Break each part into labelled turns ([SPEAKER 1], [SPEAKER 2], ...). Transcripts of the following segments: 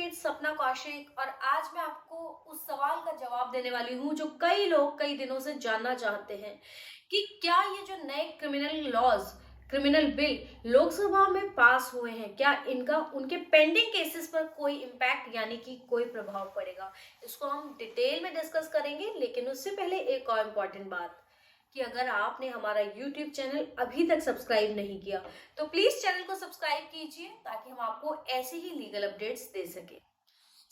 [SPEAKER 1] Advocate सपना कौशिक और आज मैं आपको उस सवाल का जवाब देने वाली हूँ जो कई लोग कई दिनों से जानना चाहते हैं कि क्या ये जो नए क्रिमिनल बिल लोकसभा में पास हुए हैं, क्या इनका उनके पेंडिंग केसेस पर कोई इम्पैक्ट यानी कि कोई प्रभाव पड़ेगा। इसको हम डिटेल में डिस्कस करेंगे, लेकिन उससे पहले एक और इम्पॉर्टेंट बात कि अगर आपने हमारा YouTube चैनल अभी तक सब्सक्राइब नहीं किया तो प्लीज चैनल को सब्सक्राइब कीजिए ताकि हम आपको ऐसे ही लीगल अपडेट्स दे सके।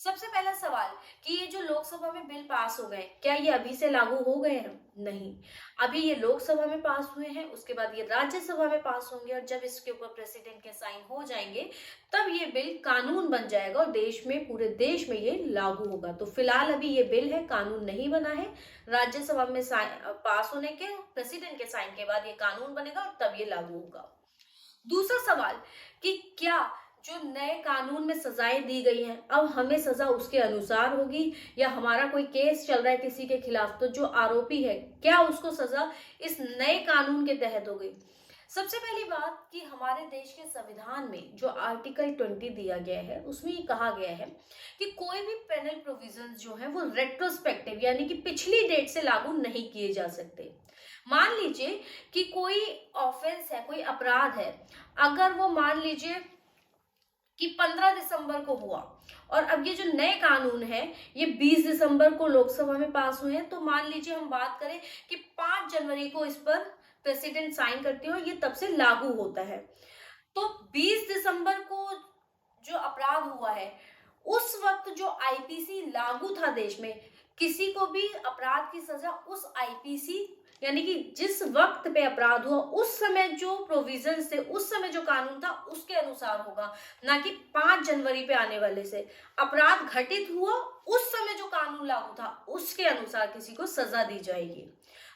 [SPEAKER 1] सबसे पहला सवाल कि ये जो लोकसभा में बिल पास हो गए, क्या ये अभी से लागू हो गए हैं? नहीं, अभी ये लोकसभा में पास हुए हैं, उसके बाद ये राज्यसभा में पास होंगे और जब इसके ऊपर प्रेसिडेंट के साइन हो जाएंगे तब ये बिल कानून बन जाएगा और पूरे देश में ये लागू होगा। तो फिलहाल अभी ये बिल है, कानून नहीं बना है। राज्यसभा में पास होने के प्रेसिडेंट के साइन के बाद ये कानून बनेगा और तब ये लागू होगा। दूसरा सवाल कि क्या जो नए कानून में सजाएं दी गई हैं अब हमें सजा उसके अनुसार होगी, या हमारा कोई केस चल रहा है किसी के खिलाफ तो जो आरोपी है क्या उसको सजा इस नए कानून के तहत होगी। सबसे पहली बात कि हमारे देश के संविधान में जो आर्टिकल 20 दिया गया है उसमें ये कहा गया है कि कोई भी पेनल प्रोविजंस जो है वो रेट्रोस्पेक्टिव यानी कि पिछली डेट से लागू नहीं किए जा सकते। मान लीजिए कि कोई ऑफेंस है, कोई अपराध है, अगर वो मान लीजिए कि 15 दिसंबर को हुआ और अब ये जो नए कानून है ये 20 दिसंबर को लोकसभा में पास हुए हैं, तो मान लीजिए हम बात करें कि 5 जनवरी को इस पर प्रेसिडेंट साइन करते हो, ये तब से लागू होता है। तो 20 दिसंबर को जो अपराध हुआ है उस वक्त जो आईपीसी लागू था देश में, किसी को भी अपराध की सजा उस आईपीसी यानी कि जिस वक्त पे अपराध हुआ उस समय जो प्रोविजंस थे, उस समय जो कानून था उसके अनुसार होगा, ना कि 5 जनवरी पे आने वाले से। अपराध घटित हुआ उस समय जो कानून लागू था उसके अनुसार किसी को सजा दी जाएगी।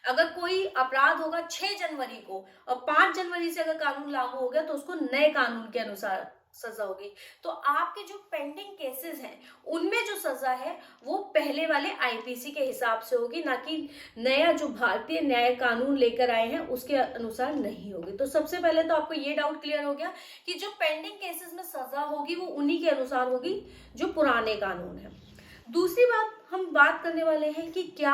[SPEAKER 1] अगर कोई अपराध होगा 6 जनवरी को और 5 जनवरी से अगर कानून लागू हो गया तो उसको नए कानून के अनुसार सजा होगी। तो आपके जो पेंडिंग केसेस हैं उनमें जो सजा है वो पहले वाले आईपीसी के हिसाब से होगी, ना कि नया जो भारतीय न्याय कानून लेकर आए हैं उसके अनुसार नहीं होगी। तो सबसे पहले तो आपको ये डाउट क्लियर हो गया कि जो पेंडिंग केसेस में सजा होगी वो उन्हीं के अनुसार होगी जो पुराने कानून है। दूसरी बात हम बात करने वाले हैं कि क्या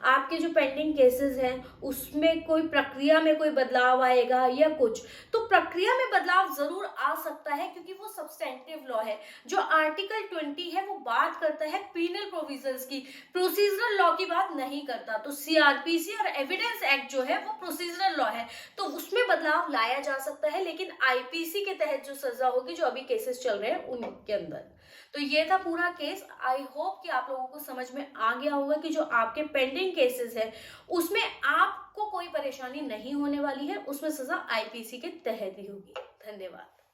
[SPEAKER 1] आपके जो पेंडिंग केसेस हैं उसमें कोई प्रक्रिया में कोई बदलाव आएगा या कुछ। तो प्रक्रिया में बदलाव जरूर आ सकता है क्योंकि वो सब्सटेंटिव लॉ है। जो आर्टिकल 20 है वो बात करता है पीनल प्रोविजंस की, प्रोसीजरल लॉ की बात नहीं करता। तो सीआरपीसी और एविडेंस एक्ट जो है वो प्रोसीजरल लॉ है, तो उसमें बदलाव लाया जा सकता है, लेकिन आईपीसी के तहत जो सजा होगी जो अभी केसेस चल रहे हैं उनके अंदर। तो ये था पूरा केस। आई होप कि आप लोगों को समझ में आ गया होगा कि जो आपके पेंडिंग केसेस है उसमें आपको कोई परेशानी नहीं होने वाली है, उसमें सजा आईपीसी के तहत ही होगी। धन्यवाद।